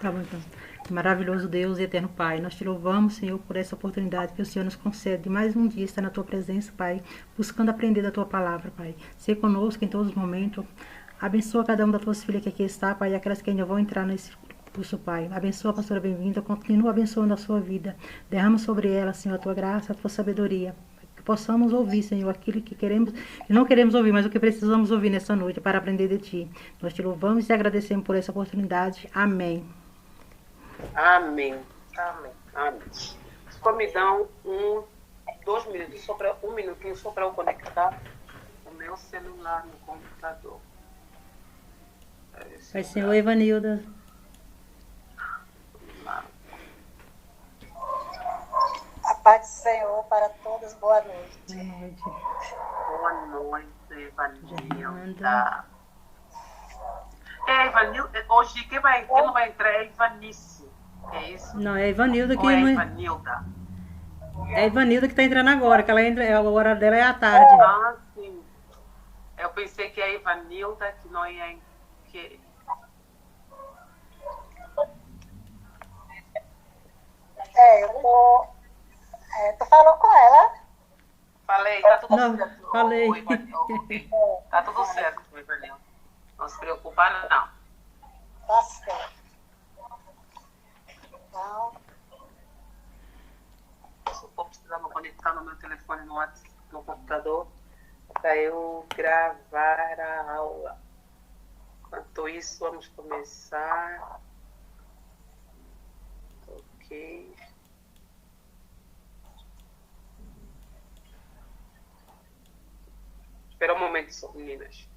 Tá bom, então. Maravilhoso Deus e eterno Pai, nós te louvamos, Senhor, por essa oportunidade que o Senhor nos concede de mais um dia estar na tua presença, Pai, buscando aprender da tua palavra, Pai. Ser conosco em todos os momentos. Abençoa cada uma das tuas filhas que aqui está, Pai, e aquelas que ainda vão entrar nesse curso, Pai. Abençoa a pastora bem-vinda, continua abençoando a sua vida. Derrama sobre ela, Senhor, a tua graça, a tua sabedoria. Que possamos ouvir, Senhor, aquilo que queremos, que não queremos ouvir, mas o que precisamos ouvir nessa noite para aprender de Ti. Nós te louvamos e agradecemos por essa oportunidade. Amém. Amém. Amém. Amém. Só me dão 2 minutos, um minutinho só para eu conectar o meu celular no computador. Pai, Senhor, Evanilda. A paz do Senhor para todos, boa noite. Boa noite. Boa noite, Evanilda. Evanilda, hoje quem não vai entrar é Ivanice. É isso? Não, é a Ivanilda que. Ou é Ivanilda? É a Ivanilda que está entrando agora, que ela entra, a hora dela é à tarde. Ah, sim. Eu pensei que é a Ivanilda que não ia. Tu falou com ela? Falei, tá tudo Não, certo. falei. Tá tudo certo, Ivanilda. Não se preocupa, não. Tá certo. Então, Vou precisar me conectar no meu telefone no computador para eu gravar a aula. Enquanto isso, vamos começar. Ok. Espera um momento só, meninas.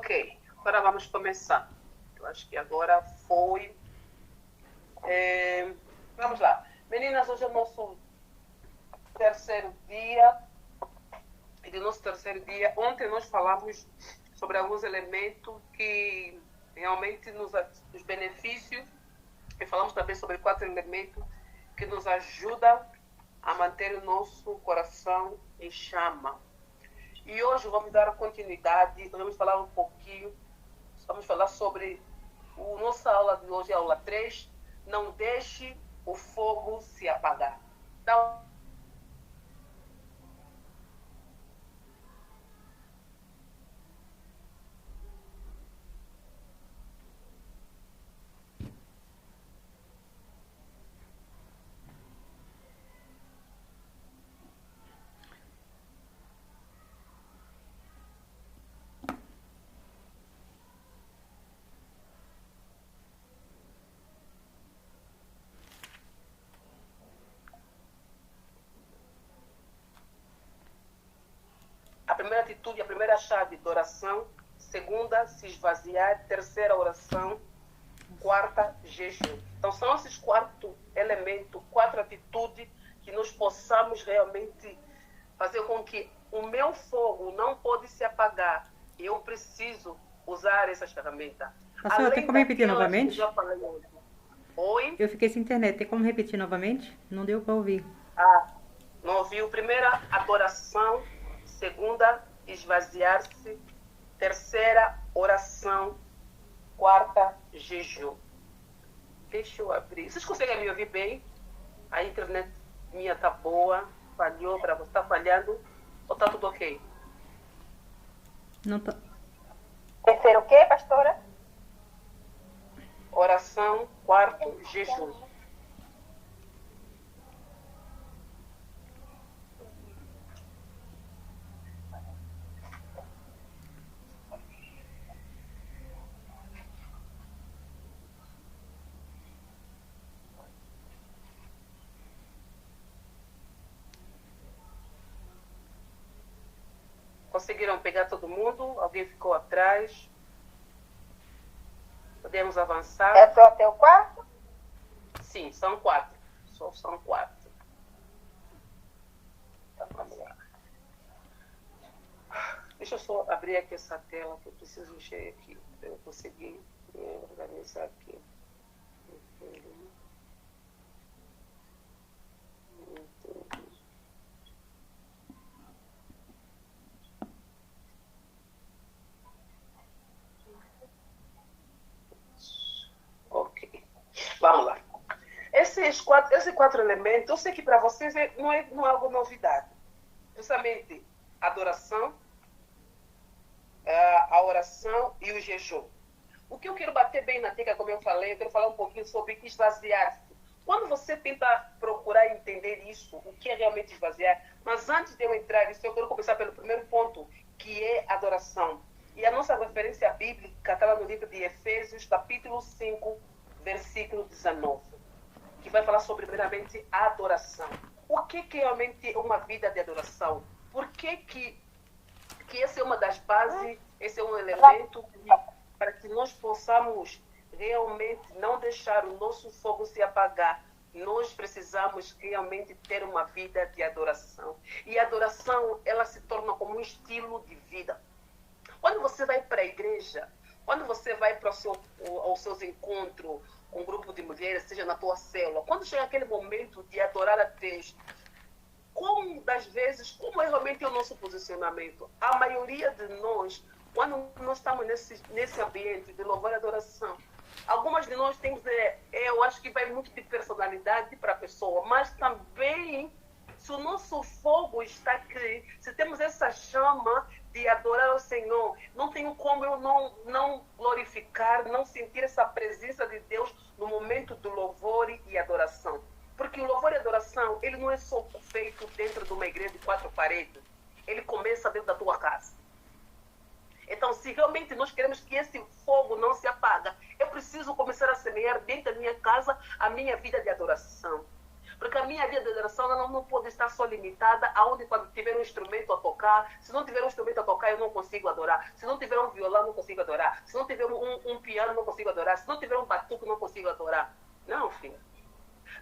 Ok, agora vamos começar. Eu acho que agora foi. Vamos lá. Meninas, hoje é o nosso terceiro dia. E do nosso terceiro dia, ontem nós falamos sobre alguns elementos que realmente os benefícios, e falamos também sobre 4 elementos que nos ajudam a manter o nosso coração em chama. E hoje vamos dar continuidade, vamos falar um pouquinho, vamos falar sobre a nossa aula de hoje, a aula 3, não deixe o fogo se apagar. Então, a primeira atitude, a primeira chave de oração, segunda, se esvaziar, terceira, oração, quarta, jejum. Então, são esses 4 elementos, 4 atitudes que nós possamos realmente fazer com que o meu fogo não pode se apagar. Eu preciso usar essas ferramentas. Pastor, tem como repetir novamente? Já falei hoje. Oi? Eu fiquei sem internet. Tem como repetir novamente? Não deu para ouvir. Não ouviu? Primeira, adoração. Segunda, esvaziar-se. Terceira, oração. Quarta, jejum. Deixa eu abrir. Vocês conseguem me ouvir bem? A internet minha tá boa. Falhou para você? Tá falhando? Ou tá tudo ok? Não tá. Terceiro o quê, pastora? Oração. Quarto, jejum. Conseguiram pegar todo mundo? Alguém ficou atrás? Podemos avançar? É só até o quarto? Sim, são 4. Só são 4. Então, vamos lá. Deixa eu só abrir aqui essa tela que eu preciso mexer aqui. Para eu conseguir me organizar aqui. Ok. Vamos lá. Esses 4 elementos, eu sei que para vocês não é algo novidade. Justamente a adoração, a oração e o jejum. O que eu quero bater bem na tecla, como eu falei, eu quero falar um pouquinho sobre esvaziar-se. Quando você tenta procurar entender isso, o que é realmente esvaziar, mas antes de eu entrar nisso, eu quero começar pelo primeiro ponto, que é adoração. E a nossa referência bíblica está lá no livro de Efésios, capítulo 5, versículo 19, que vai falar sobre, primeiramente, a adoração. O que realmente é uma vida de adoração? Por que essa é uma das bases, esse é um elemento para que nós possamos realmente não deixar o nosso fogo se apagar. Nós precisamos realmente ter uma vida de adoração. E a adoração, ela se torna como um estilo de vida. Quando você vai para a igreja, quando você vai para aos seus encontros com um grupo de mulheres, seja na tua célula, quando chega aquele momento de adorar a Deus, como é realmente o nosso posicionamento? A maioria de nós, quando nós estamos nesse ambiente de louvor e adoração, algumas de nós temos, eu acho que vai muito de personalidade para a pessoa, mas também, se o nosso fogo está aqui, se temos essa chama de adorar ao Senhor, não tenho como eu não glorificar, não sentir essa presença de Deus no momento do louvor e adoração. Porque o louvor e adoração, ele não é só feito dentro de uma igreja de 4 paredes. Ele começa dentro da tua casa. Então, se realmente nós queremos que esse fogo não se apaga, eu preciso começar a semear dentro da minha casa a minha vida de adoração. Porque a minha vida de adoração ela não pode estar só limitada aonde quando tiver um instrumento a tocar. Se não tiver um instrumento a tocar, eu não consigo adorar. Se não tiver um violão violão, não consigo adorar. Se não tiver um piano, não consigo adorar. Se não tiver um batuque, não consigo adorar. Não, filho.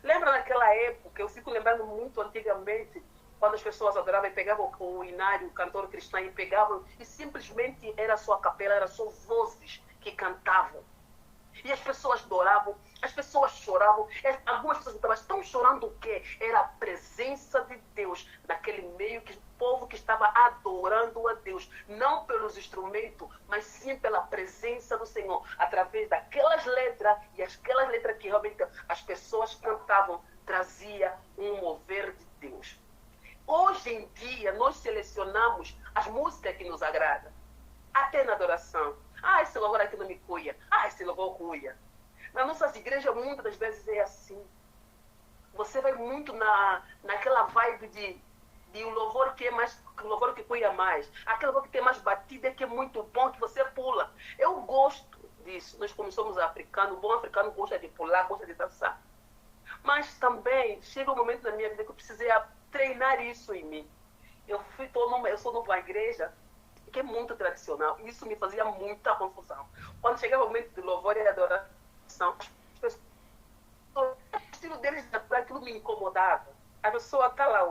Lembra naquela época, eu fico lembrando muito antigamente, quando as pessoas adoravam e pegavam o inário, o cantor cristão, e pegavam, e simplesmente era só a capela, era só vozes que cantavam. E as pessoas adoravam, as pessoas choravam, algumas pessoas estão chorando o quê? Era a presença de Deus naquele meio, que o povo que estava adorando a Deus, não pelos instrumentos, mas sim pela presença do Senhor, através daquelas letras, e aquelas letras que realmente as pessoas cantavam, trazia um mover de Deus. Hoje em dia, nós selecionamos as músicas que nos agradam, até na adoração. Ah, esse louvor aqui não me cuia. Ah, esse louvor cuia. Nas nossas igrejas, muitas das vezes é assim. Você vai muito naquela vibe de um louvor que é mais, um louvor que cuia mais. Aquele louvor que tem mais batida, que é muito bom, que você pula. Eu gosto disso. Nós, como somos africanos, o bom africano gosta de pular, gosta de dançar. Mas também chega um momento na minha vida que eu precisei treinar isso em mim. Eu sou numa igreja que é muito tradicional, e isso me fazia muita confusão. Quando chegava o momento de louvor e adoração, as pessoas, o estilo deles, aquilo me incomodava. A pessoa está lá,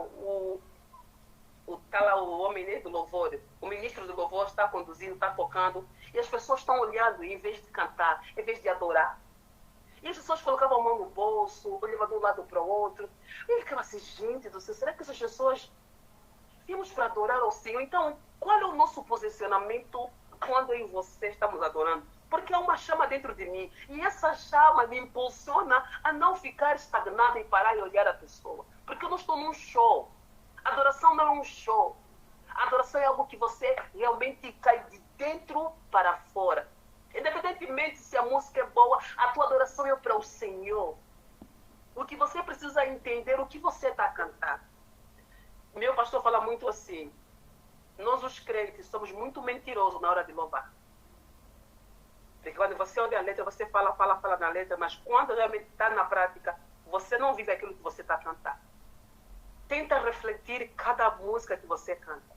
tá lá o homem, né, do louvor, o ministro do louvor está conduzindo, está tocando, e as pessoas estão olhando, em vez de cantar, em vez de adorar. E as pessoas colocavam a mão no bolso, olhavam de um lado para o outro. E eu ficava assim, gente do céu, será que essas pessoas vimos para adorar ao Senhor? Então, qual é o nosso posicionamento quando eu e você estamos adorando? Porque há uma chama dentro de mim. E essa chama me impulsiona a não ficar estagnada e parar e olhar a pessoa. Porque eu não estou num show. A adoração não é um show. A adoração é algo que você realmente cai de dentro para fora. Independentemente se a música é boa, a tua adoração é para o Senhor. O que você precisa entender, o que você está a cantar. Meu pastor fala muito assim, nós os crentes somos muito mentirosos na hora de louvar. Porque quando você olha a letra, você fala na letra, mas quando realmente está na prática, você não vive aquilo que você está a cantar. Tenta refletir cada música que você canta.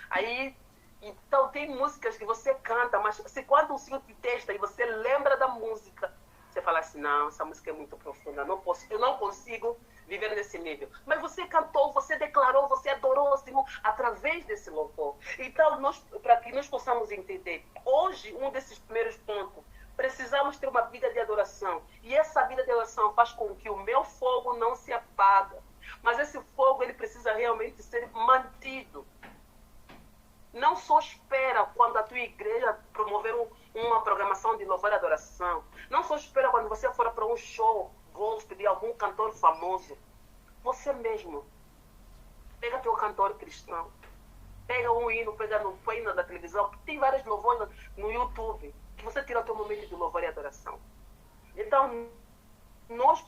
Aí, então tem músicas que você canta, mas quando o Senhor te testa e você lembra da música, você fala assim, não, essa música é muito profunda, eu não consigo viver nesse nível. Mas você cantou, você declarou, você adorou o Senhor através desse louvor. Então, para que nós possamos entender, hoje, um desses primeiros pontos, precisamos ter uma vida de adoração. E essa vida de adoração faz com que o meu fogo não se apague. Mas esse fogo, ele precisa realmente ser mantido. Não só espera quando a tua igreja promover uma programação de louvor e adoração. Não só espera quando você for para um show gospel de algum cantor famoso. Você mesmo. Pega teu cantor cristão. Pega um hino, pega no hino da televisão. Tem vários louvores no YouTube. Que você tira o teu momento de louvor e adoração. Então, nós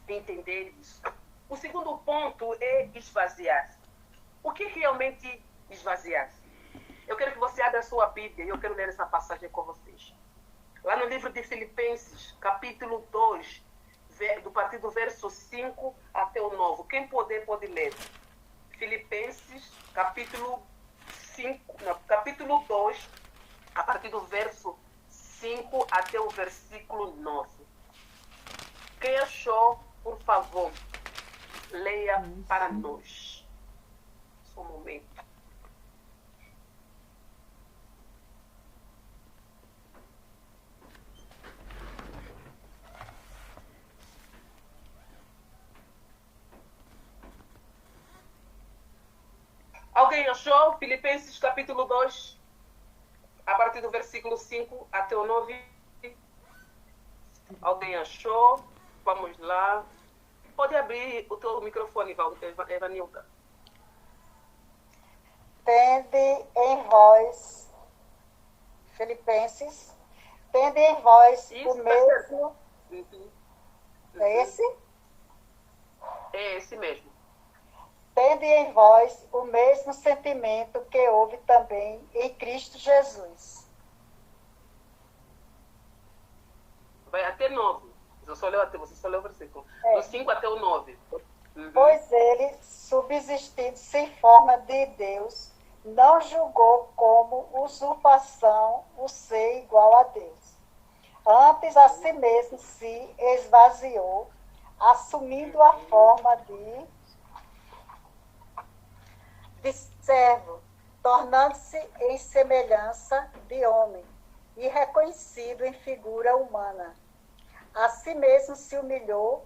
entender isso. O segundo ponto é esvaziar-se. O que realmente esvaziar-se? Eu quero que você abra a sua Bíblia e eu quero ler essa passagem com vocês. Lá no livro de Filipenses, capítulo 2, do partir do verso 5 até o 9. Quem puder, pode ler. Filipenses, capítulo 2, a partir do verso 5 até o versículo 9. Quem achou, por favor, leia para nós. Só um momento. Alguém achou? Filipenses capítulo 2, a partir do versículo 5 até o 9. Alguém achou? Vamos lá. Pode abrir o teu microfone, Evanilda. Tende em vós, Filipenses, tende em vós isso, o mesmo... É esse? É esse mesmo. Tende em vós o mesmo sentimento que houve também em Cristo Jesus. Vai até 9. Você só leu o versículo. Do 5 até o 9. Pois ele, subsistindo sem forma de Deus, não julgou como usurpação o ser igual a Deus. Antes, a si mesmo se esvaziou, assumindo a forma de servo, tornando-se em semelhança de homem e reconhecido em figura humana. A si mesmo se humilhou,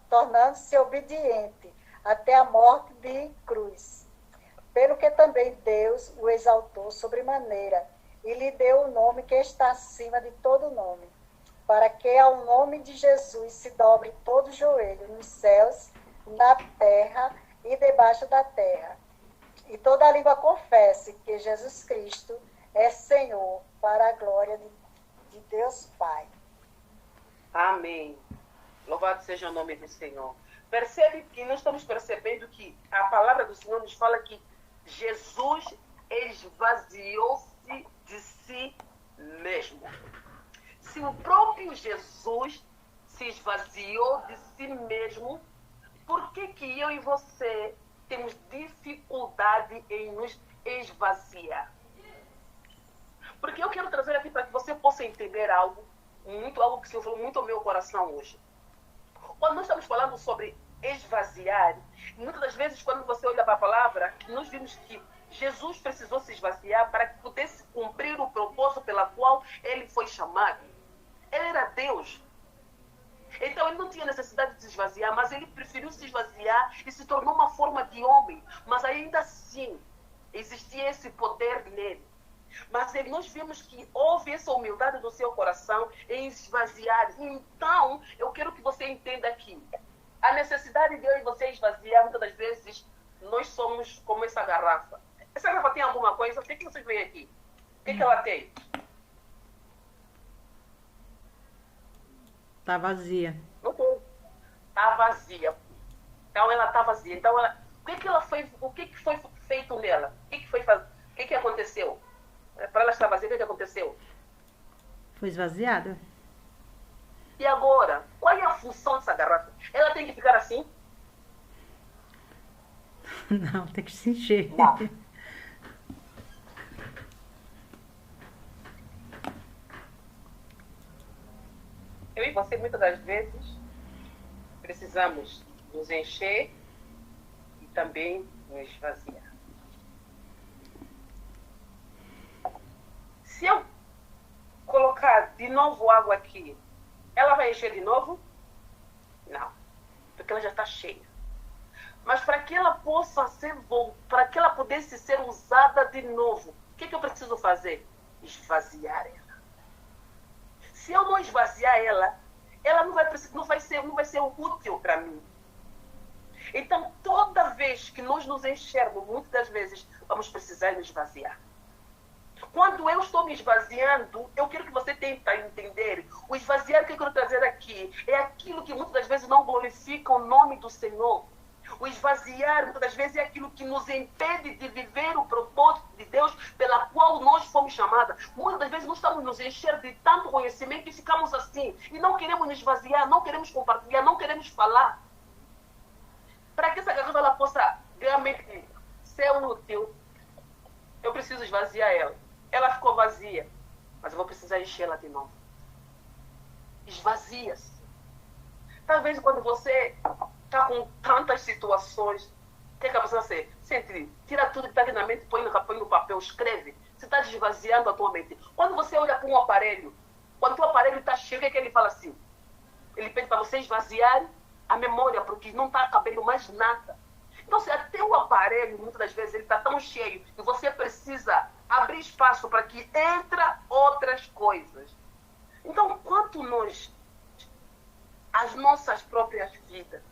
tornando-se obediente até a morte de cruz. Pelo que também Deus o exaltou sobremaneira e lhe deu o nome que está acima de todo nome, para que ao nome de Jesus se dobre todo joelho nos céus, na terra e debaixo da terra, e toda língua confesse que Jesus Cristo é Senhor, para a glória de Deus Pai. Amém. Louvado seja o nome do Senhor. Percebe que nós estamos percebendo que a palavra do Senhor nos fala que Jesus esvaziou-se de si mesmo. Se o próprio Jesus se esvaziou de si mesmo, por que que eu e você temos dificuldade em nos esvaziar? Porque eu quero trazer aqui para que você possa entender algo que o Senhor falou muito ao meu coração hoje. Quando nós estamos falando sobre esvaziar, muitas das vezes quando você olha para a palavra, nós vimos que Jesus precisou se esvaziar para que pudesse cumprir o propósito pela qual ele foi chamado. Ele era Deus. Então ele não tinha necessidade de se esvaziar, mas ele preferiu se esvaziar e se tornou uma forma de homem. Mas ainda assim, existia esse poder nele. Mas nós vimos que houve essa humildade do seu coração em esvaziar. Então, eu quero que você entenda aqui. A necessidade de eu e você esvaziar, muitas das vezes, nós somos como essa garrafa. Essa garrafa tem alguma coisa? O que vocês veem aqui? O que ela tem? Tá vazia. Não tem. Tá vazia. Então, ela tá vazia. Então, o que foi feito nela? O que aconteceu? Para ela estar vazia, o que aconteceu? Foi esvaziada? E agora, qual é a função dessa garrafa? Ela tem que ficar assim? Não, tem que se encher. Não. Eu e você, muitas das vezes, precisamos nos encher e também nos esvaziar. Se eu colocar de novo água aqui, ela vai encher de novo? Não, porque ela já está cheia. Mas para que ela para que ela pudesse ser usada de novo, o que eu preciso fazer? Esvaziar ela. Se eu não esvaziar ela não vai ser útil para mim. Então, toda vez que nós nos enchermos, muitas das vezes, vamos precisar nos esvaziar. Quando eu estou me esvaziando, eu quero que você tente entender. O esvaziar que eu quero trazer aqui é aquilo que muitas das vezes não glorifica o nome do Senhor. O esvaziar, muitas das vezes, é aquilo que nos impede de viver o propósito de Deus pela qual nós fomos chamados. Muitas das vezes nós estamos nos encher de tanto conhecimento e ficamos assim. E não queremos nos esvaziar, não queremos compartilhar, não queremos falar. Para que essa garrafa ela possa realmente ser útil, eu preciso esvaziar ela. Ela ficou vazia, mas eu vou precisar enchê-la de novo. Esvazia-se. Talvez quando você está com tantas situações, o que é que precisa ser? Sente, tira tudo que está aqui na mente, põe no papel, escreve. Você está desvaziando a tua mente. Quando você olha para um aparelho, quando o teu aparelho está cheio, o que é que ele fala assim? Ele pede para você esvaziar a memória, porque não está cabendo mais nada. Então, se até o aparelho, muitas das vezes, ele está tão cheio e você precisa abrir espaço para que entre outras coisas. Então, quanto nós, as nossas próprias vidas,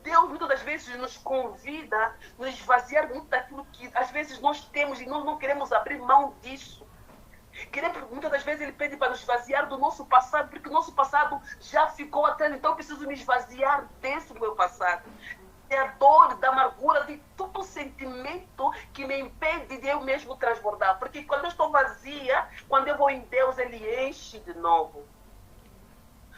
Deus muitas das vezes nos convida a nos esvaziar muito daquilo que às vezes nós temos e nós não queremos abrir mão disso. Muitas das vezes ele pede para nos esvaziar do nosso passado, porque o nosso passado já ficou atrás, então eu preciso me esvaziar desse meu passado. Da dor, da amargura, de todo o sentimento que me impede de eu mesmo transbordar. Porque quando eu estou vazia, quando eu vou em Deus, Ele enche de novo.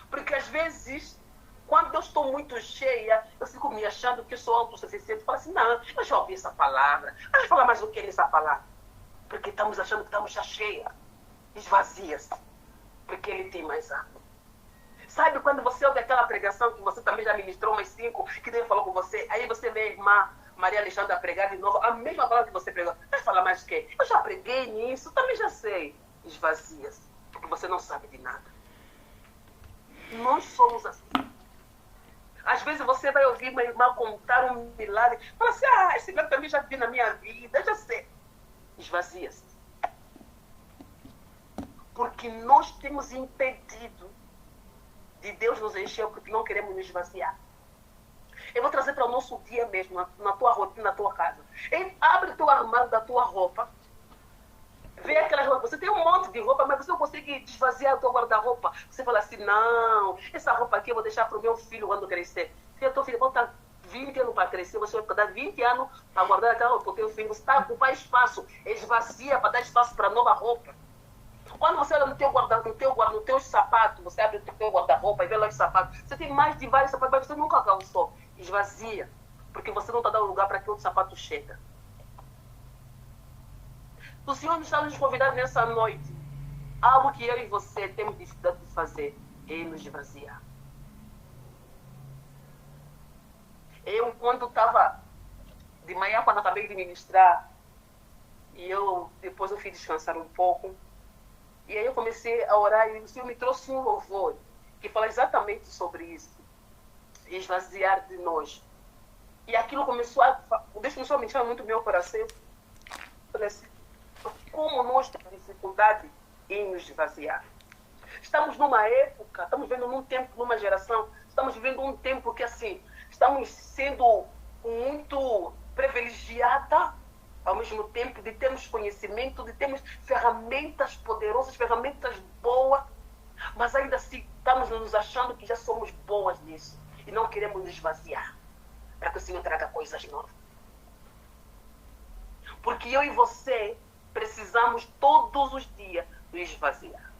Porque às vezes Quando eu estou muito cheia, eu fico me achando que eu sou autossuficiente. Eu falo assim, não, eu já ouvi essa palavra. Mas vai falar mais do que nessa palavra? Porque estamos achando que estamos já cheia. Esvazia-se. Porque ele tem mais água. Sabe quando você ouve aquela pregação que você também já ministrou umas 5, que Deus falou com você, aí você vê a irmã Maria Alexandra pregar de novo, a mesma palavra que você pregou. Vai falar mais do que? Eu já preguei nisso, também já sei. Esvazia-se. Porque você não sabe de nada. Nós somos assim. Às vezes você vai ouvir uma irmã contar um milagre, fala assim, esse milagre também já vi na minha vida, eu já sei. Esvazia-se. Porque nós temos impedido de Deus nos encher, porque não queremos nos esvaziar. Eu vou trazer para o nosso dia mesmo, na tua rotina, na tua casa. Abre o teu armário da tua roupa. Vê aquela roupa. Você tem um monte de roupa, mas você não consegue desvaziar o teu guarda-roupa. Você fala assim, não, essa roupa aqui eu vou deixar para o meu filho quando crescer. Se a tua filha volta 20 anos para crescer, você vai dar 20 anos para guardar aquela roupa para o teu filho. Você está a ocupar espaço. Esvazia para dar espaço para nova roupa. Quando você olha no teu sapato, você abre o teu guarda-roupa e vê lá os sapatos. Você tem mais de vários sapatos, mas você nunca calçou. Esvazia. Porque você não está dando lugar para que outro sapato chegue. O Senhor está nos convidando nessa noite. Algo que eu e você temos dificuldade de fazer é nos esvaziar. Eu, quando estava de manhã, quando acabei de ministrar, e depois eu fui descansar um pouco, e aí eu comecei a orar e o Senhor me trouxe um louvor que fala exatamente sobre isso. Esvaziar de nós. E aquilo começou Deus começou a mexer muito no meu coração. Eu falei assim, como nós temos dificuldade em nos esvaziar. Estamos numa época, estamos vivendo num tempo, numa geração, estamos vivendo um tempo que assim, estamos sendo muito privilegiados ao mesmo tempo de termos conhecimento, de termos ferramentas poderosas, ferramentas boas, mas ainda assim estamos nos achando que já somos boas nisso e não queremos nos esvaziar para que o Senhor traga coisas novas. Porque eu e você precisamos todos os dias nos esvaziar.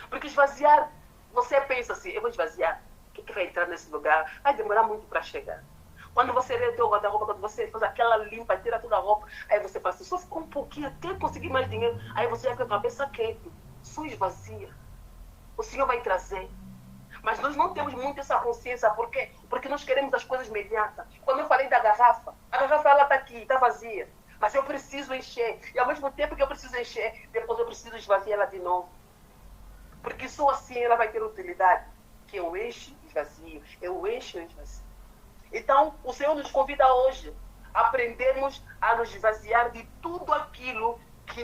Porque esvaziar, você pensa assim, eu vou esvaziar, o que vai entrar nesse lugar? Vai demorar muito para chegar. Quando você lê o teu guarda-roupa, quando você faz aquela limpa, tira toda a roupa, aí você fala assim, só ficou um pouquinho até conseguir mais dinheiro, aí você já com a cabeça quente, só esvazia. O Senhor vai trazer. Mas nós não temos muito essa consciência, por quê? Porque nós queremos as coisas imediatas. Quando eu falei da garrafa, a garrafa ela está aqui, está vazia, mas eu preciso encher. E ao mesmo tempo que eu preciso encher, depois eu preciso esvaziar ela de novo. Porque só assim ela vai ter utilidade. Que eu encho e esvazio, eu encho e esvazio. Então, o Senhor nos convida hoje a aprendermos a nos esvaziar de tudo aquilo que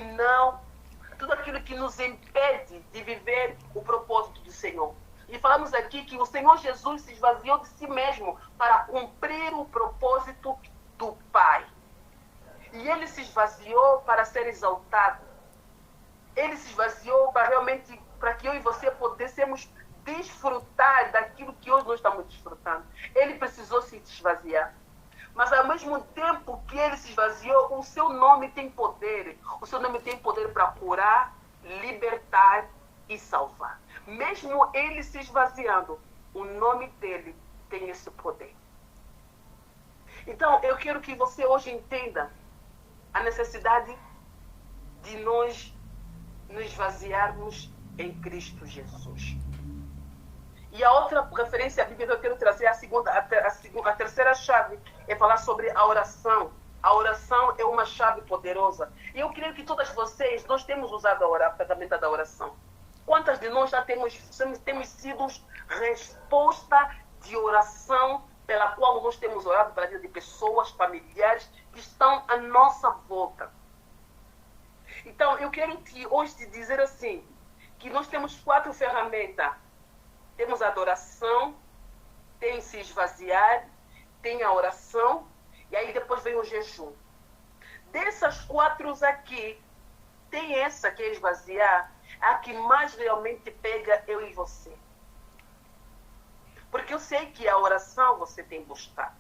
nos impede de viver o propósito do Senhor. E falamos aqui que o Senhor Jesus se esvaziou de si mesmo para cumprir o propósito do Pai. E ele se esvaziou para ser exaltado. Ele se esvaziou para que eu e você pudéssemos desfrutar daquilo que hoje nós estamos desfrutando. Ele precisou se esvaziar. Mas ao mesmo tempo que ele se esvaziou, o seu nome tem poder. O seu nome tem poder para curar, libertar e salvar. Mesmo ele se esvaziando, o nome dele tem esse poder. Então, eu quero que você hoje entenda a necessidade de nós nos esvaziarmos em Cristo Jesus. E a outra referência bíblica que eu quero trazer, a terceira chave, é falar sobre a oração. A oração é uma chave poderosa. E eu creio que todas vocês, nós temos usado a ferramenta da oração. Quantas de nós já temos sido resposta de oração pela qual nós temos orado para a vida de pessoas, familiares que estão à nossa volta? Então, eu quero hoje te dizer assim, que nós temos 4 ferramentas. Temos a adoração, tem se esvaziar, tem a oração, e aí depois vem o jejum. Dessas 4 aqui, tem essa que é esvaziar, a que mais realmente pega eu e você. Porque eu sei que a oração você tem buscado.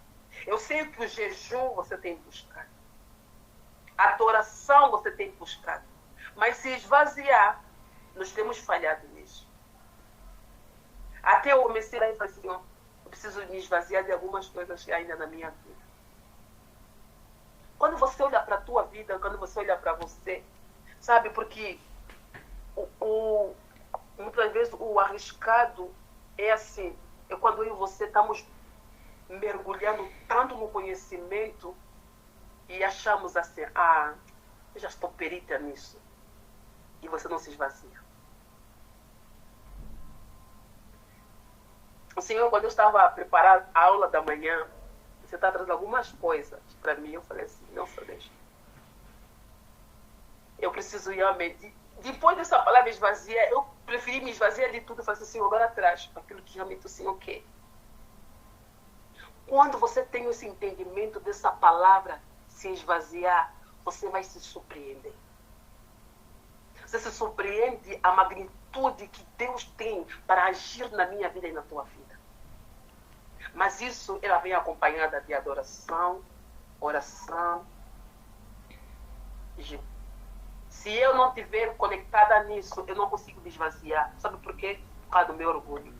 Eu sei que o jejum você tem buscado. A adoração você tem buscado. Mas se esvaziar, nós temos falhado nisso. Até eu comecei a falar assim, eu preciso me esvaziar de algumas coisas ainda na minha vida. Quando você olha para a tua vida, quando você olha para você, sabe, porque muitas vezes o arriscado é assim, é quando eu e você estamos mergulhando tanto no conhecimento e achamos assim, eu já estou perita nisso. E você não se esvazia. O Senhor, quando eu estava a preparar a aula da manhã, você está trazendo algumas coisas para mim. Eu falei assim, não, só deixa. Eu preciso realmente... Depois dessa palavra esvazia, eu preferi me esvaziar de tudo. Eu falei assim, Senhor, agora traz aquilo que realmente o Senhor quer. Quando você tem esse entendimento dessa palavra, se esvaziar, você vai se surpreender. Você se surpreende a magnitude que Deus tem para agir na minha vida e na tua vida. Mas isso, ela vem acompanhada de adoração, oração e jejum. Se eu não estiver conectada nisso, eu não consigo me esvaziar. Sabe por quê? Por causa do meu orgulho.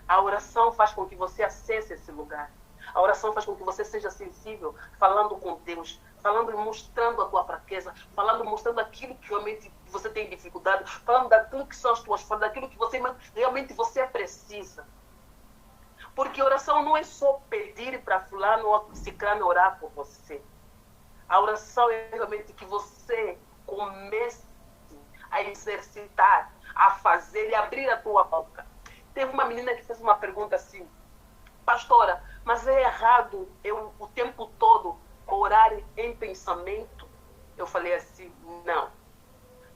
A oração faz com que você acesse esse lugar. A oração faz com que você seja sensível, falando com Deus, falando, mostrando a tua fraqueza, falando, mostrando aquilo que realmente você tem dificuldade, falando daquilo que são as tuas falhas, daquilo que realmente você precisa. Porque oração não é só pedir para fulano ou ciclano orar por você. A oração é realmente que você comece a exercitar, a fazer e abrir a tua boca. Teve uma menina que fez uma pergunta assim, pastora, mas é errado eu o tempo todo orar em pensamento? Eu falei assim, não.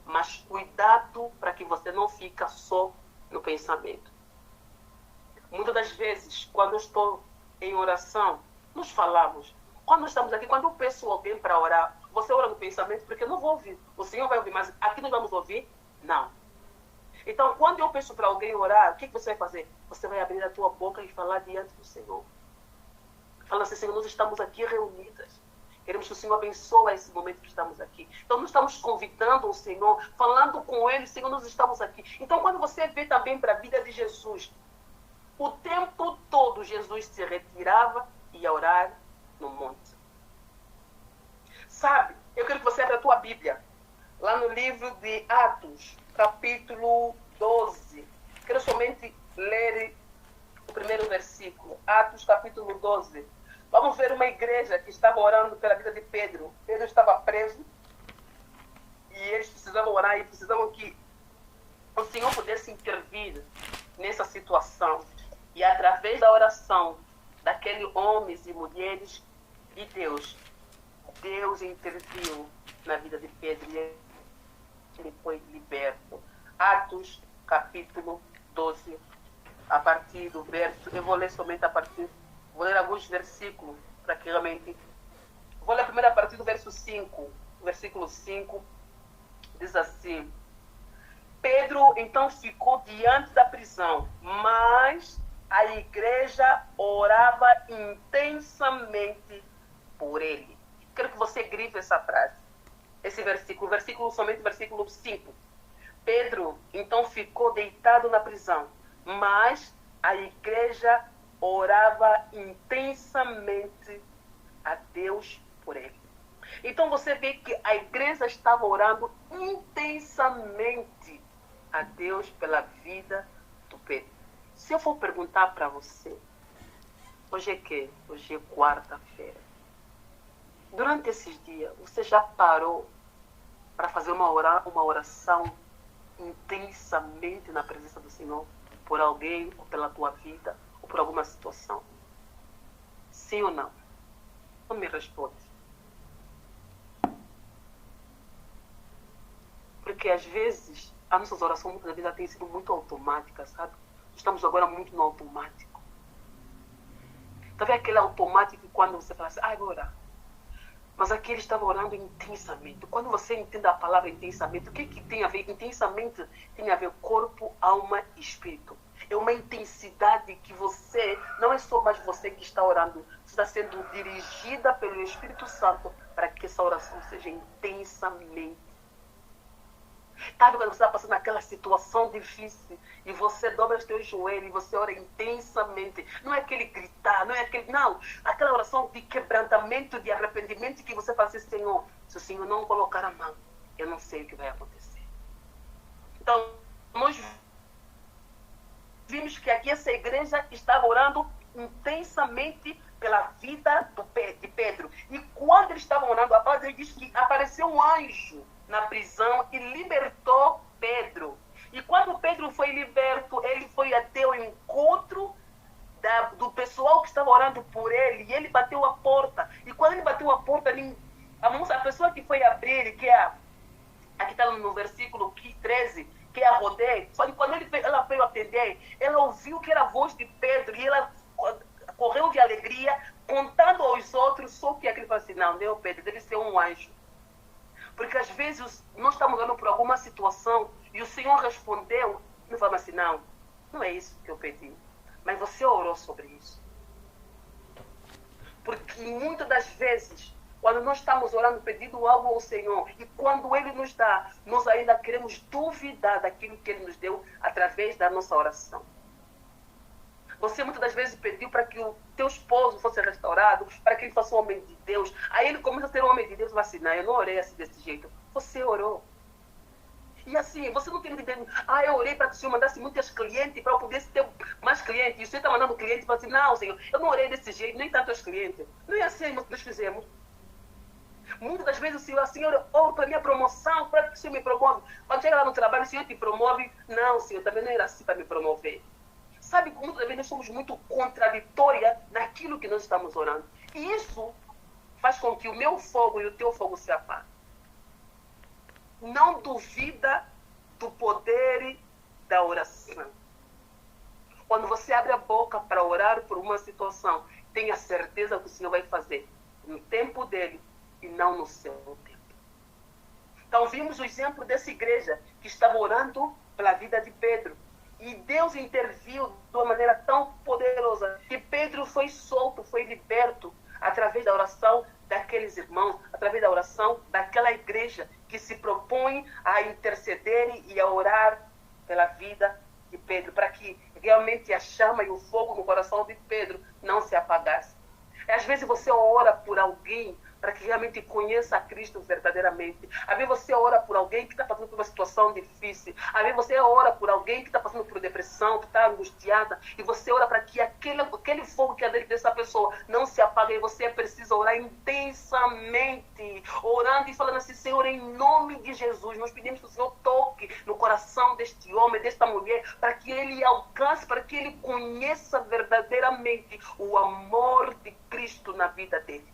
Mas cuidado para que você não fique só no pensamento. Muitas das vezes, quando eu estou em oração, nos falamos. Quando estamos aqui, quando eu peço alguém para orar, você ora no pensamento, porque eu não vou ouvir. O Senhor vai ouvir, mas aqui nós vamos ouvir? Não. Então, quando eu peço para alguém orar, o que você vai fazer? Você vai abrir a tua boca e falar diante do Senhor. Fala assim, Senhor, nós estamos aqui reunidas. Queremos que o Senhor abençoe esse momento que estamos aqui. Então, nós estamos convidando o Senhor, falando com Ele, Senhor, nós estamos aqui. Então, quando você vê também para a vida de Jesus, o tempo todo Jesus se retirava e ia orar no monte. Sabe, eu quero que você abra a tua Bíblia, lá no livro de Atos, capítulo 12. Quero somente ler o primeiro versículo. Atos, capítulo 12. Vamos ver uma igreja que estava orando pela vida de Pedro. Pedro estava preso e eles precisavam orar e precisavam que o Senhor pudesse intervir nessa situação. E através da oração daqueles homens e mulheres de Deus, Deus interviu na vida de Pedro e ele foi liberto. Atos, capítulo 12, a partir do verso, eu vou ler somente vou ler alguns versículos, para que realmente... Vou ler primeiro a partir do verso 5. O versículo 5 diz assim: Pedro então ficou diante da prisão, mas a igreja orava intensamente por ele. Quero que você grife essa frase, esse versículo, somente o versículo 5. Pedro então ficou deitado na prisão, mas a igreja orava intensamente a Deus por ele. Então você vê que a igreja estava orando intensamente a Deus pela vida do Pedro. Se eu for perguntar para você, hoje é quê? Hoje é quarta-feira. Durante esses dias, você já parou para fazer uma oração intensamente na presença do Senhor por alguém, ou pela tua vida, ou por alguma situação? Sim ou não? Não me responde. Porque às vezes as nossas orações muitas vezes têm sido muito automáticas, sabe? Estamos agora muito no automático. Tá vendo aquele automático quando você fala assim, vou orar. Mas aqui ele estava orando intensamente. Quando você entende a palavra intensamente, o que tem a ver? Intensamente tem a ver corpo, alma e espírito. É uma intensidade que você, não é só mais você que está orando, está sendo dirigida pelo Espírito Santo para que essa oração seja intensamente. Sabe quando você está passando naquela situação difícil e você dobra os teus joelhos e você ora intensamente? Não é aquele gritar, não é aquele... Não, aquela oração de quebrantamento, de arrependimento que você faz assim, Senhor, se o Senhor não colocar a mão, eu não sei o que vai acontecer. Então, nós vimos que aqui essa igreja estava orando intensamente pela vida de Pedro. E quando eles estavam orando, a palavra diz que apareceu um anjo na prisão e libertou Pedro. E quando Pedro foi liberto, ele foi até o encontro do pessoal que estava orando por ele, e ele bateu a porta. E quando ele bateu a porta, a pessoa que foi abrir, que é aqui está no versículo 13, que é a Rodé, só que quando ela veio atender, ela ouviu que era a voz de Pedro, e ela correu de alegria, contando aos outros, só que aquele falou assim, não, Pedro, deve ser um anjo. Porque às vezes nós estamos orando por alguma situação e o Senhor respondeu, não fala assim, não é isso que eu pedi. Mas você orou sobre isso. Porque muitas das vezes, quando nós estamos orando, pedindo algo ao Senhor, e quando Ele nos dá, nós ainda queremos duvidar daquilo que Ele nos deu através da nossa oração. Você muitas das vezes pediu para que o teu esposo fosse restaurado, para que ele fosse um homem de Deus. Aí ele começa a ser um homem de Deus e fala assim, não, eu não orei assim desse jeito. Você orou. E assim, você não tem que entender, eu orei para que o Senhor mandasse muitos clientes, para eu pudesse ter mais clientes. E o Senhor está mandando clientes e fala assim, não, Senhor, eu não orei desse jeito, nem tantos clientes. Não é assim que nós fizemos. Muitas das vezes o Senhor ora para a minha promoção, para que o Senhor me promove. Quando chega lá no trabalho, o Senhor te promove. Não, Senhor, também não era assim para me promover. Sabe que muitas vezes nós somos muito contraditórias naquilo que nós estamos orando. E isso faz com que o meu fogo e o teu fogo se apaguem. Não duvida do poder da oração. Quando você abre a boca para orar por uma situação, tenha certeza que o Senhor vai fazer no tempo dele e não no seu tempo. Então vimos o exemplo dessa igreja que estava orando pela vida de Pedro. E Deus interviu de uma maneira tão poderosa que Pedro foi solto, foi liberto através da oração daqueles irmãos, através da oração daquela igreja que se propõe a interceder e a orar pela vida de Pedro, para que realmente a chama e o fogo no coração de Pedro não se apagasse. Às vezes você ora por alguém para que realmente conheça a Cristo verdadeiramente. Às vezes você ora por alguém que está passando por uma situação difícil. Às vezes você ora por alguém que está passando por depressão, que está angustiada. E você ora para que aquele fogo que é dentro dessa pessoa não se apague. E você precisa orar intensamente. Orando e falando assim, Senhor, em nome de Jesus, nós pedimos que o Senhor toque no coração deste homem, desta mulher, para que ele alcance, para que ele conheça verdadeiramente o amor de Cristo na vida dele.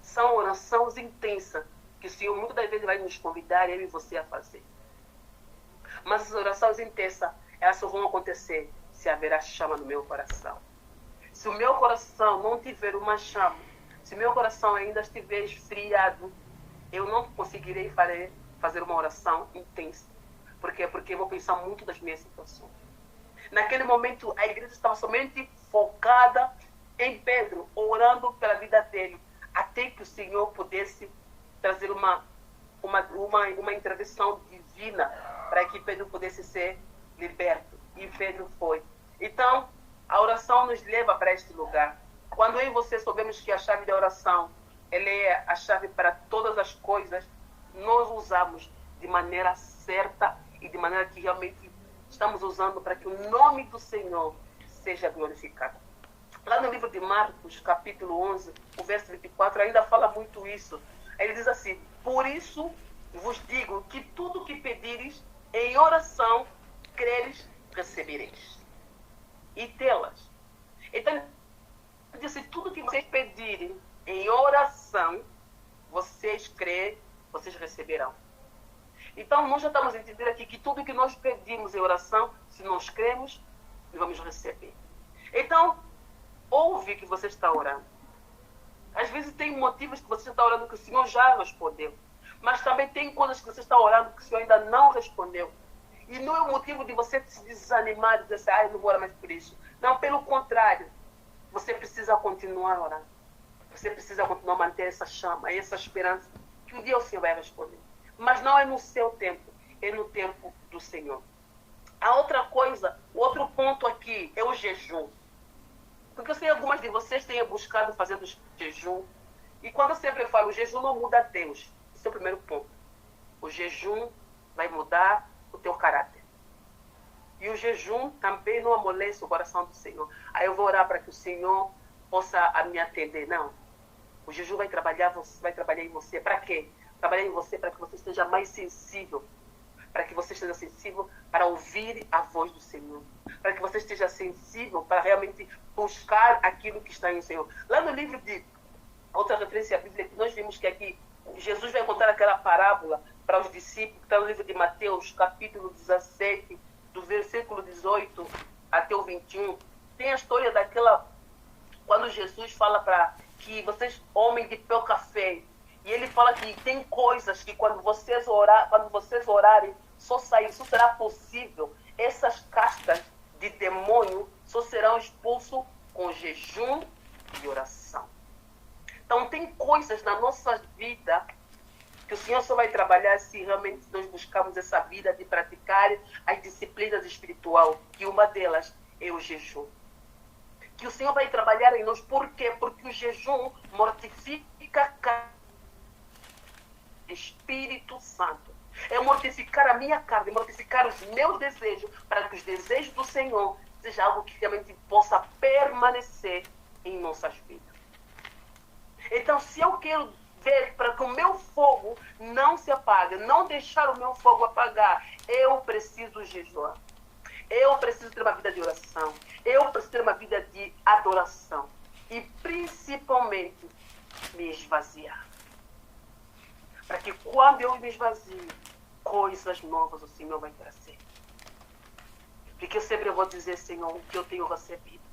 São orações intensas que o Senhor muitas das vezes vai nos convidar, eu e você, a fazer. Mas as orações intensas, elas só vão acontecer se haverá chama no meu coração. Se o meu coração não tiver uma chama, se o meu coração ainda estiver esfriado, eu não conseguirei fazer uma oração intensa. Por quê? Porque eu vou pensar muito das minhas situações. Naquele momento, a igreja estava somente focada em Pedro, orando pela vida dele, até que o Senhor pudesse trazer uma intervenção divina para que Pedro pudesse ser liberto. E Pedro foi. Então, a oração nos leva para este lugar. Quando eu e você soubemos que a chave da oração, ela é a chave para todas as coisas, nós usamos de maneira certa e de maneira que realmente estamos usando para que o nome do Senhor seja glorificado. Lá no livro de Marcos, capítulo 11, o verso 24, ainda fala muito isso. Ele diz assim, por isso vos digo que tudo que pedires em oração, creres, recebereis. E tê-las. Então, ele diz assim, tudo que vocês pedirem em oração, vocês crêem, vocês receberão. Então, nós já estamos entendendo aqui que tudo que nós pedimos em oração, se nós cremos, vamos receber. Então, ouve que você está orando. Às vezes tem motivos que você está orando que o Senhor já respondeu. Mas também tem coisas que você está orando que o Senhor ainda não respondeu. E não é o motivo de você se desanimar, dizer assim, eu não vou orar mais por isso. Não, pelo contrário. Você precisa continuar orando. Você precisa continuar a manter essa chama, essa esperança, que um dia o Senhor vai responder. mas não é no seu tempo, é no tempo do Senhor. A outra coisa, o outro ponto aqui é o jejum. Porque eu sei que algumas de vocês têm buscado fazer o jejum. E quando eu sempre falo, o jejum não muda Deus. Esse é o primeiro ponto. O jejum vai mudar o teu caráter. E o jejum também não amolece o coração do Senhor. Aí eu vou orar para que o Senhor possa me atender. Não. O jejum vai trabalhar em você. Para quê? Trabalhar em você para que você esteja mais sensível. Para que você esteja sensível para ouvir a voz do Senhor. Para que você esteja sensível para realmente buscar aquilo que está em Senhor. Lá no livro de outra referência à Bíblia, que nós vimos que aqui Jesus vai contar aquela parábola para os discípulos, que está no livro de Mateus, capítulo 17, do versículo 18 até o 21. Tem a história daquela, quando Jesus fala para que vocês, homem de pouca fé, e ele fala que tem coisas que quando vocês orarem, só será possível. Essas castas de demônio só serão expulsos com jejum e oração. Então tem coisas na nossa vida que o Senhor só vai trabalhar se realmente nós buscarmos essa vida de praticar as disciplinas espirituais, que uma delas é o jejum. Que o Senhor vai trabalhar em nós. Por quê? Porque o jejum mortifica o Espírito Santo. É mortificar a minha carne, mortificar os meus desejos, para que os desejos do Senhor seja algo que realmente possa permanecer em nossas vidas. Então, se eu quero ver para que o meu fogo não se apague, não deixar o meu fogo apagar, eu preciso jejuar. Eu preciso ter uma vida de oração. Eu preciso ter uma vida de adoração. E, principalmente, me esvaziar. Para que quando eu me esvazio, coisas novas o Senhor vai trazer. Porque eu sempre vou dizer, Senhor, o que eu tenho recebido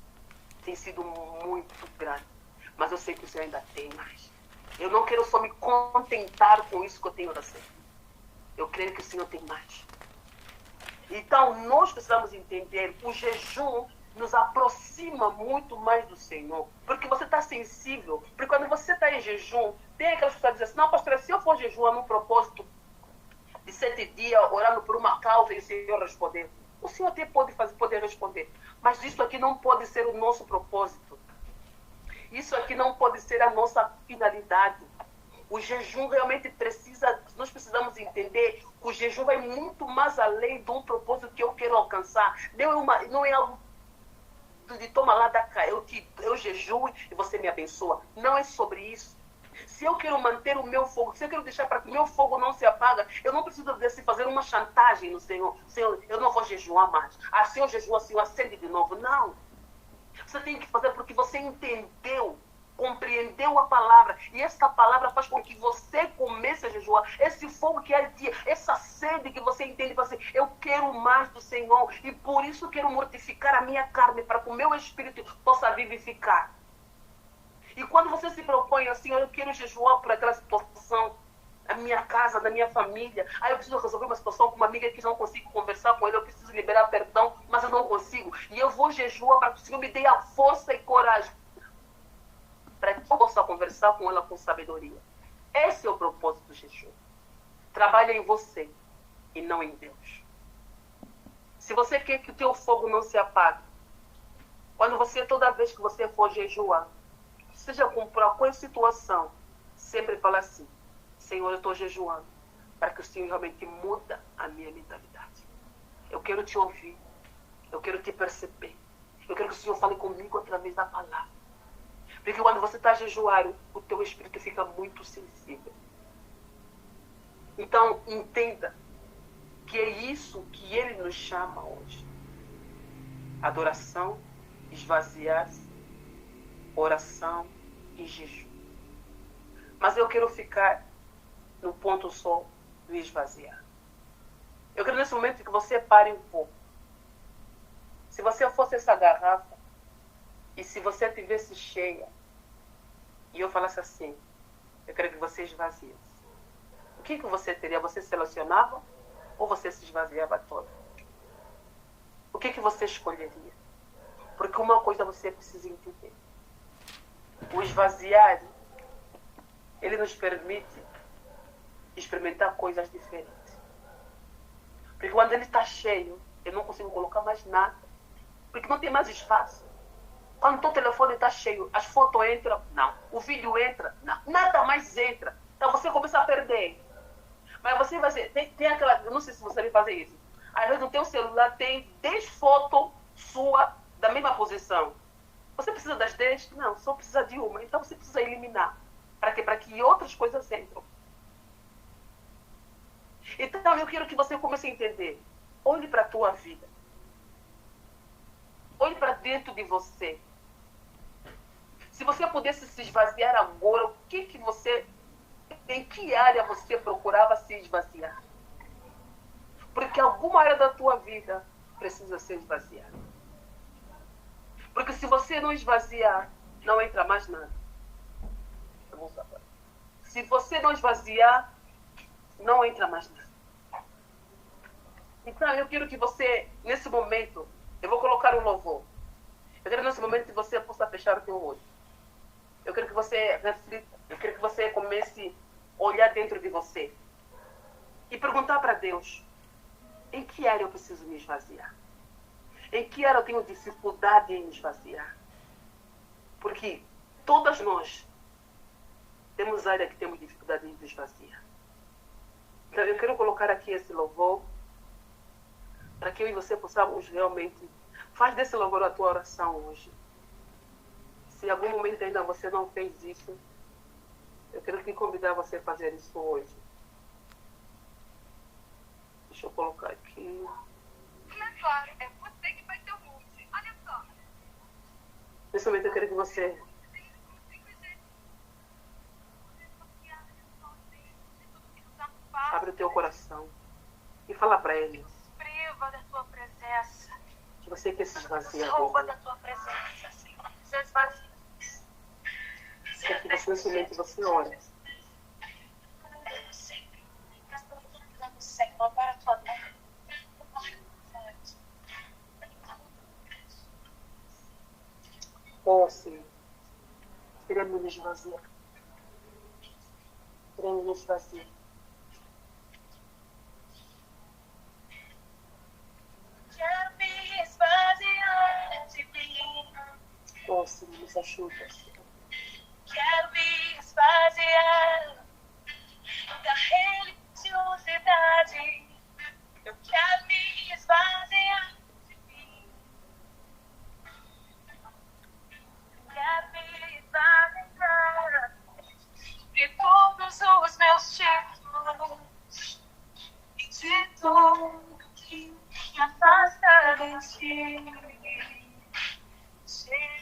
tem sido muito grande. Mas eu sei que o Senhor ainda tem mais. Eu não quero só me contentar com isso que eu tenho recebido. Eu creio que o Senhor tem mais. Então, nós precisamos entender, o jejum nos aproxima muito mais do Senhor. Porque você está sensível. Porque quando você está em jejum, tem aquelas pessoas que dizem assim, não, pastor, se eu for jejuar num propósito de 7 dias, orando por uma causa e o Senhor responder, o Senhor até pode poder responder. Mas isso aqui não pode ser o nosso propósito. Isso aqui não pode ser a nossa finalidade. O jejum realmente nós precisamos entender que o jejum vai muito mais além de um propósito que eu quero alcançar. Não é algo de toma lá da cá, eu jejuo e você me abençoa. Não é sobre isso. Se eu quero manter o meu fogo, se eu quero deixar para que o meu fogo não se apague, eu não preciso fazer uma chantagem no Senhor. Senhor, eu não vou jejuar mais. Se eu jejuar, Senhor, acende de novo. Não. Você tem que fazer porque você entendeu, compreendeu a palavra. E essa palavra faz com que você comece a jejuar. Esse fogo que é essa sede que você entende, você, eu quero mais do Senhor. E por isso quero mortificar a minha carne, para que o meu espírito possa vivificar. E quando você se propõe assim, eu quero jejuar por aquela situação, a minha casa, da minha família. Eu preciso resolver uma situação com uma amiga que não consigo conversar com ela, eu preciso liberar perdão, mas eu não consigo. E eu vou jejuar para que o Senhor me dê a força e coragem para que eu possa conversar com ela com sabedoria. Esse é o propósito do jejum. Trabalha em você e não em Deus. Se você quer que o teu fogo não se apague, toda vez que você for jejuar, seja com qualquer situação, sempre fala assim, Senhor, eu estou jejuando, para que o Senhor realmente muda a minha mentalidade. Eu quero te ouvir, eu quero te perceber, eu quero que o Senhor fale comigo através da palavra. Porque quando você está jejuando, o teu espírito fica muito sensível. Então, entenda que é isso que Ele nos chama hoje. Adoração, esvaziar-se, oração e jejum. Mas eu quero ficar no ponto só do esvaziar. Eu quero nesse momento que você pare um pouco. Se você fosse essa garrafa, e se você tivesse cheia, e eu falasse assim, eu quero que você esvaziasse. O que você teria? Você selecionava ou você se esvaziava toda? O que você escolheria? Porque uma coisa você precisa entender. O esvaziar, ele nos permite experimentar coisas diferentes. Porque quando ele está cheio, eu não consigo colocar mais nada. Porque não tem mais espaço. Quando o teu telefone está cheio, as fotos entram, não. O vídeo entra, não. Nada mais entra. Então você começa a perder. Mas você vai fazer, tem aquela, eu não sei se você vai fazer isso. Às vezes no teu celular tem 10 fotos sua da mesma posição. Você precisa das 10? Não, só precisa de uma. Então você precisa eliminar. Para quê? Para que outras coisas entram. Então eu quero que você comece a entender. Olhe para a tua vida. Olhe para dentro de você. Se você pudesse se esvaziar agora, o que você, em que área você procurava se esvaziar? Porque alguma área da tua vida precisa ser esvaziada. Porque se você não esvaziar, não entra mais nada. Se você não esvaziar, não entra mais nada. Então eu quero que você, nesse momento, eu vou colocar um louvor. Eu quero nesse momento que você possa fechar o teu olho. Eu quero que você reflita, eu quero que você comece a olhar dentro de você e perguntar para Deus, em que área eu preciso me esvaziar? Em que área eu tenho dificuldade em me esvaziar? Porque todas nós temos área que temos dificuldade em nos esvaziar. Então eu quero colocar aqui esse louvor para que eu e você possamos realmente, faz desse louvor a tua oração hoje. Se em algum momento ainda você não fez isso, eu quero te convidar você a fazer isso hoje. Deixa eu colocar aqui. Claro, é você que vai ter o monte. Olha só. Nesse momento eu quero que você abre o teu coração e fala para Ele. Priva da tua presença. Que você quer se esvaziar. Salva da tua presença, Senhor. Se esvazia. Quer que você nesse momento você ore. Senhor, para a tua mão. Oh, Senhor. Queremos nos esvaziar. Queremos nos esvaziar. Quero me esvaziar de mim. Oh, Senhor, nos ajuda. Quero me esvaziar da religiosidade. Eu quero me esvaziar de mim. Quero me esvaziar de todos os meus títulos e de tudo que me afasta de ti. Jesus.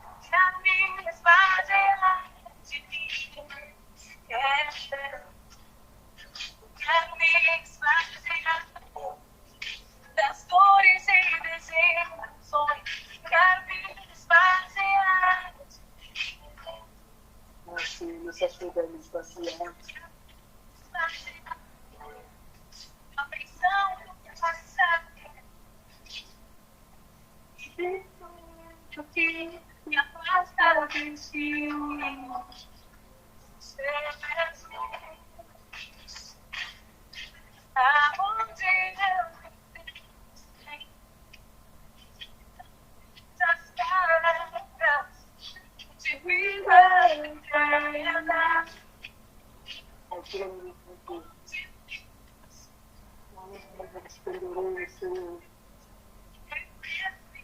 Quero me esvaziar de mim. Quero me esvaziar das dores e desilusões. Quero me esvaziar de mim. Oh, Senhor, nos ajuda a nos esvaziar. A prisão do passado. E tudo que me afasta de ti. Jesus, aonde eu tenho das caras de vida eterna. Eu quero me encontrar. Senhor.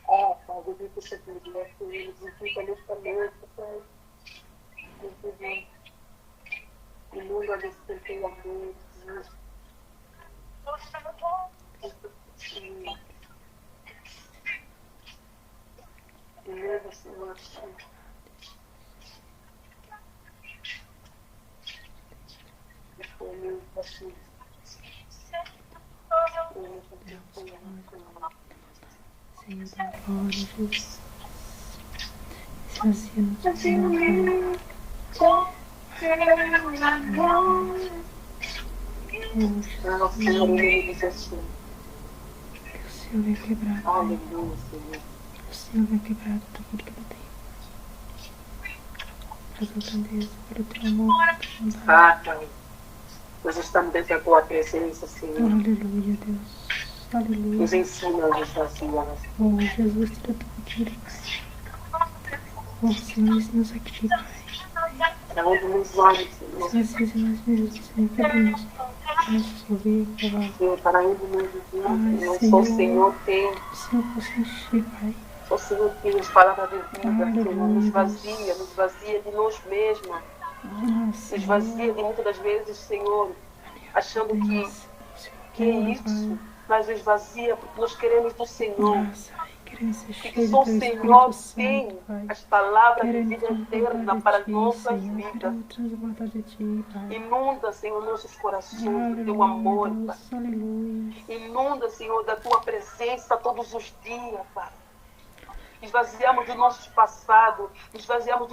Ah, Pai, eu vi que você tem direto eles, e fica nesta noite, Pai. O mundo a despertei a mente, Jesus. E leva, Senhor, assim. E foi meu, assim. Senhor, agora, Jesus. Esvazia-nos, Ah, Senhor, leva assim. que o Senhor venha quebrar, Pai. Aleluia, Senhor. Que o Senhor venha quebrar tudo que não tem. tua grandeza, pelo teu amor, pela tua bondade. Ah, Pai, nós estamos dentro da tua presença, Senhor. Aleluia, Deus. Aleluia. Nos ensina a esvaziar. Oh, Jesus, tira tudo aquilo, Pai. Oh, Senhor, ensina-nos aqui, Pai. Para onde nos vamos, Senhor. Silencia nós mesmos, Senhor, quebra-nos nossos ouvidos, Pai. Senhor, para onde nós vamos, Ai, Senhor. Só o Senhor tem. o Senhor possa encher, Pai. Só o Senhor tem as palavras de vida, Aleluia. Senhor. Nos vazia de nós mesmos. Ah, Nos Senhor. vazia de muitas das vezes, Senhor, achando que é Senhor, isso, Pai. mas nos vazia porque nós queremos do Senhor. Nossa, Pai, queremos ser E cheios que do só o Teu Senhor Espírito tem Santo, Pai. as palavras de Queremos vida transbordar eterna de para Ti, nossas Senhor. vidas. Queremos transbordar de Ti, Pai. Inunda, Senhor, nossos corações do Teu Aleluia, amor, Pai. Deus. Aleluia. Inunda, Senhor, da Tua presença todos os dias, Pai. Esvaziamos do nosso passado, esvaziamos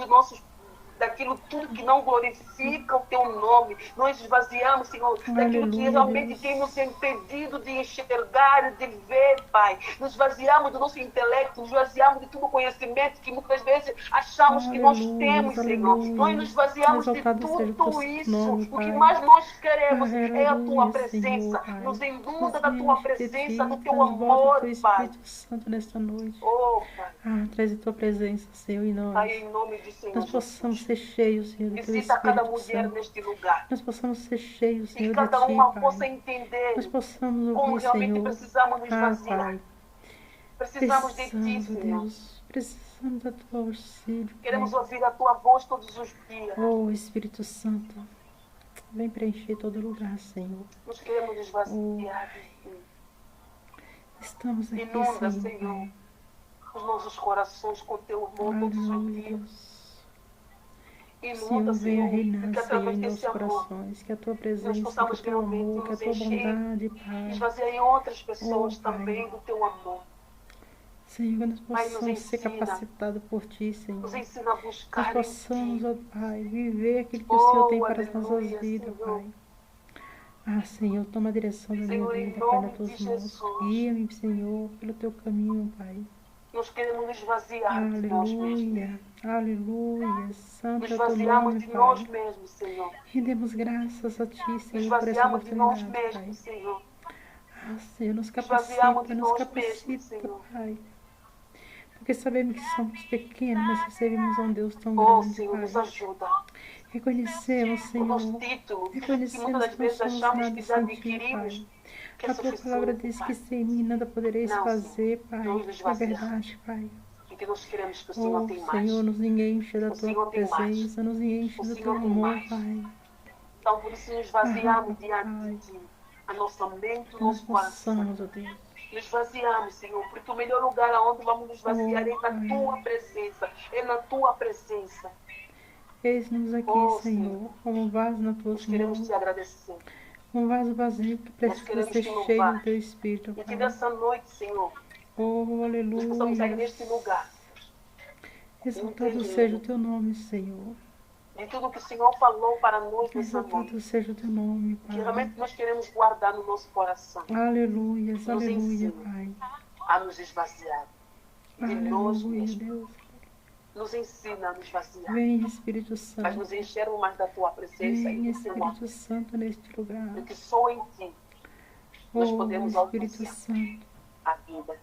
daquilo tudo que não glorifica o Teu nome. Nós esvaziamos, Senhor, daquilo que Aleluia, realmente Deus. tem nos impedido de enxergar, de ver, Pai. Nos esvaziamos do nosso intelecto, nos esvaziamos de todo o conhecimento que muitas vezes achamos que nós Aleluia, temos, Senhor. aleluia. Nós nos esvaziamos de Exaltado seja o tudo teu isso. nome, O que Pai. mais nós queremos é a Tua Aleluia, presença. Senhor, Pai. Nos inunda Nos da Tua enche de presença, Ti, do Teu transborda o amor, Teu Pai. Espírito Santo nesta noite. Oh, Pai. Ah, traz a Tua presença, Senhor, em Pai, nós. em nome do Senhor Nós possamos Jesus. ser cheios, Senhor, do Teu Visita cada Espírito mulher Santo. neste lugar. Nós possamos ser cheios, E Senhor, de cada Ti, uma possa Pai. entender Nós possamos como ouvir, realmente Senhor. precisamos nos Ah, esvaziar. Pai. Precisamos de Ti, Precisamos, Senhor. Deus. Precisamos da Tua auxílio, Queremos Pai. ouvir a Tua voz todos os dias. Oh, Espírito Santo, vem preencher todo lugar, Senhor. Nós queremos nos esvaziar de Ti. Estamos aqui, Inunda, Senhor, Senhor, Pai. os nossos corações com Teu amor todos os Aleluia, dias. Deus. Inunda, Senhor, venha Senhor, e reinar, que Senhor, através em desse nossos amor corações. Que a Tua nós presença, que o possamos Teu realmente amor, que a nos Tua encher bondade, e Pai. esvaziar em outras pessoas Oh, Pai. também do Teu amor. Senhor, que nós Pai, nos possamos ser ensina. capacitados por Ti, Senhor. Nos ensina a Nós buscar em possamos, Ti. ó Pai, viver aquilo que o Senhor tem Oh, para as nossas aleluia, vidas, Senhor. Pai. Ah, Senhor, toma a direção da minha Senhor, em vida, Pai, nome nas Tuas de mãos. Jesus. Guia-me, Senhor, pelo Teu caminho, Pai. Nós queremos nos esvaziar de nós mesmos. Aleluia, aleluia. Santo Nos é o Teu esvaziamos nome, de nós Pai. mesmos, Senhor. Rendemos graças a Ti, Nos Senhor, por essa esvaziamos de nós oportunidade, Pai. mesmos, Senhor. Ah, Senhor, nos Esvaziamos capacita, de nos nós mesmos, capacita, Senhor. Pai. Porque sabemos que somos pequenos, mas recebemos um Deus tão Oh, grande, Senhor, nos Pai. ajuda. Reconhecemos, O Senhor, nosso título, que reconhecemos muitas das que não vezes somos achamos nada que já sem Ti, adquirimos, Pai. que é A Tua palavra suficiente, diz Pai. que sem mim nada podereis Não, fazer, Pai. Não nos É esvaziar. verdade, Pai. E que nós queremos que o Senhor Oh, tem mais. Senhor, nos enche da O Tua Senhor tem mais. presença, nos enche O do Senhor Teu tem amor, mais. Pai. Então, por isso, nos esvaziamos Ah, diante Pai. de Ti. A nossa mente, o Que nós nosso coração. possamos, ó Deus. Nos esvaziamos, Senhor, porque o melhor lugar aonde vamos nos esvaziar é na Pai. Tua presença. É na Tua presença. Eis-nos aqui, Oh, Senhor, como um vaso nas Tuas Nós queremos mãos. Te agradecer. Um vaso vazio que precisa queremos ser te louvar. cheio do Teu Espírito, E que Pai. nessa noite, Senhor, Oh, nós possamos sair aleluia. neste lugar. Exaltado Entendendo. seja o Teu nome, Senhor. De tudo que o Senhor falou para nós nessa noite. Exaltado seja o Teu nome, Que Pai. realmente nós queremos guardar no nosso coração. Aleluia, Nos aleluia, ensina. Pai. A nos esvaziar. De nós Aleluia, mesmos. Deus. Nos ensina a nos esvaziar. Vem, Espírito Mas Santo. nos enchermos mais da Tua presença Vem, e do Teu amor. Espírito Santo, neste lugar. Porque só em Ti nós Oh, podemos Espírito alcançar Santo. a vida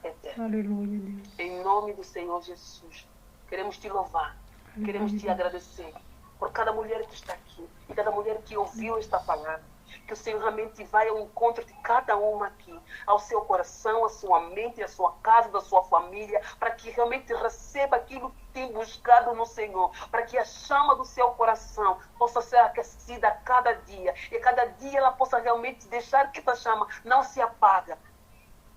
eterna. Aleluia, Deus. Em nome do Senhor Jesus, queremos Te louvar, queremos Te Aleluia. agradecer por cada mulher que está aqui e cada mulher que ouviu esta palavra. Que o Senhor realmente vai ao encontro de cada uma aqui, ao seu coração, à sua mente, à sua casa, da sua família, para que realmente receba aquilo que tem buscado no Senhor, para que a chama do seu coração possa ser aquecida a cada dia, e cada dia ela possa realmente deixar que essa chama não se apaga,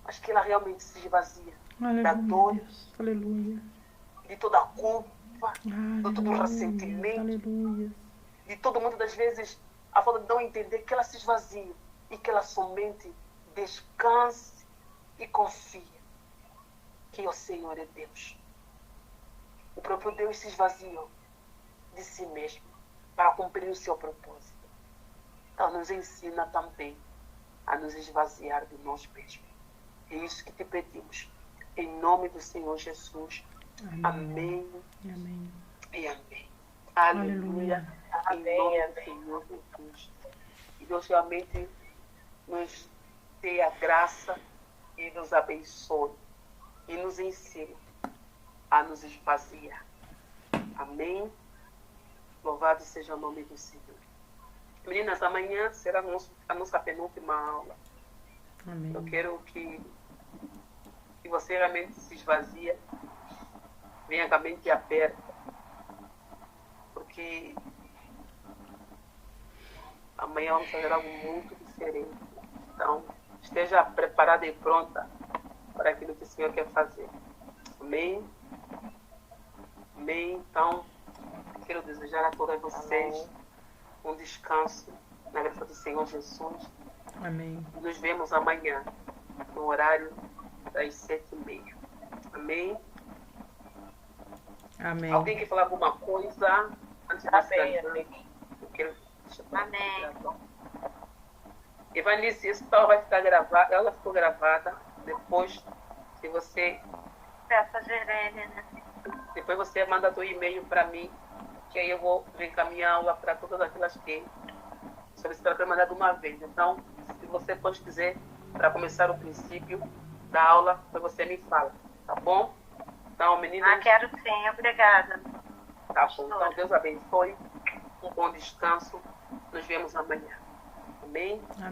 mas que ela realmente se esvazia da dor, Aleluia, Deus. Aleluia. de toda a culpa, de todo o Aleluia. ressentimento, Aleluia. de todo mundo das vezes a falta de não entender que ela se esvazia e que ela somente descanse e confie que o Senhor é Deus. O próprio Deus se esvaziou de si mesmo para cumprir o seu propósito. Então nos ensina também a nos esvaziar de nós mesmos. É isso que te pedimos. Em nome do Senhor Jesus. Amém Amém. e amém. Aleluia. Em nome do Senhor Jesus. E Deus realmente nos dê a graça e nos abençoe e nos ensine a nos esvaziar. Amém? Louvado seja o nome do Senhor. Meninas, amanhã será a nossa penúltima aula. Amém. Eu quero que você realmente se esvazia, venha com a mente aberta, porque amanhã vamos fazer algo muito diferente. Então, esteja preparada e pronta para aquilo que o Senhor quer fazer. Amém? Amém? Então, quero desejar a todas vocês um descanso na graça do Senhor Jesus. Amém. Nos vemos amanhã, no horário das 7h30. Amém? Amém. Alguém quer falar alguma coisa antes de Amém. Amém. Evanice, esse tal vai ficar gravado, ela ficou gravada. Depois, se você. Peça Gerênia, né? Depois você manda teu e-mail para mim, que aí eu vou encaminhar a aula para todas aquelas que solicitaram para mandar de uma vez. Então, se você pode dizer, para começar o princípio da aula, depois você me fala, tá bom? Então, meninas. Quero sim, obrigada. Tá bom. Então, Deus abençoe. Um bom descanso. Nos vemos amanhã. Amém? Amém.